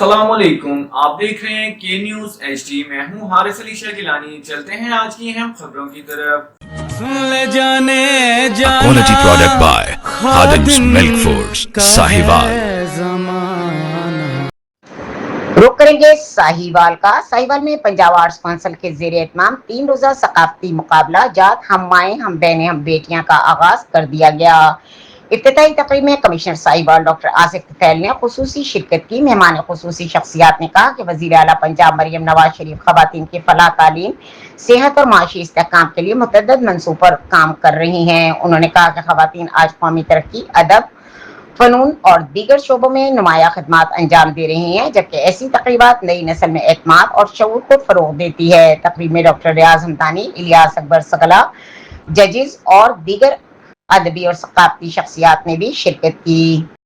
السلام علیکم، آپ دیکھ رہے ہیں کے نیوز ایچ ڈی۔ میں ہوں حارث علی شاہ گیلانی۔ چلتے ہیں آج کی اہم خبروں کی طرف۔ Quality product by Khadim's Milk Foods, Sahiwal. رخ کریں گے ساہیوال کا۔ ساہیوال میں پنجاب آرٹس کونسل کے زیر اہتمام 3 روزہ ثقافتی مقابلہ جات ہم مائیں ہم بہنیں ہم بیٹیاں کا آغاز کر دیا گیا۔ افتتاحی تقریب میں کمشنر ساہیوال ڈاکٹر آصف طفیل نے خصوصی شرکت کی۔ مہمان خصوصی شخصیات نے کہا کہ وزیر اعلیٰ پنجاب مریم نواز شریف خواتین کی فلاح تعلیم، صحت اور معاشی استحکام کے لیے متعدد منصوبوں پر کام کر رہی ہیں۔ انہوں نے کہا کہ خواتین آج قومی ترقی، ادب، فنون اور دیگر شعبوں میں نمایاں خدمات انجام دے رہی ہیں، جبکہ ایسی تقریبات نئی نسل میں اعتماد اور شعور کو فروغ دیتی ہے۔ تقریب میں ڈاکٹر ریاض ہمدانی، الیاس اکبر سگلا، ججز اور دیگر ادبی اور ثقافتی شخصیات نے بھی شرکت کی۔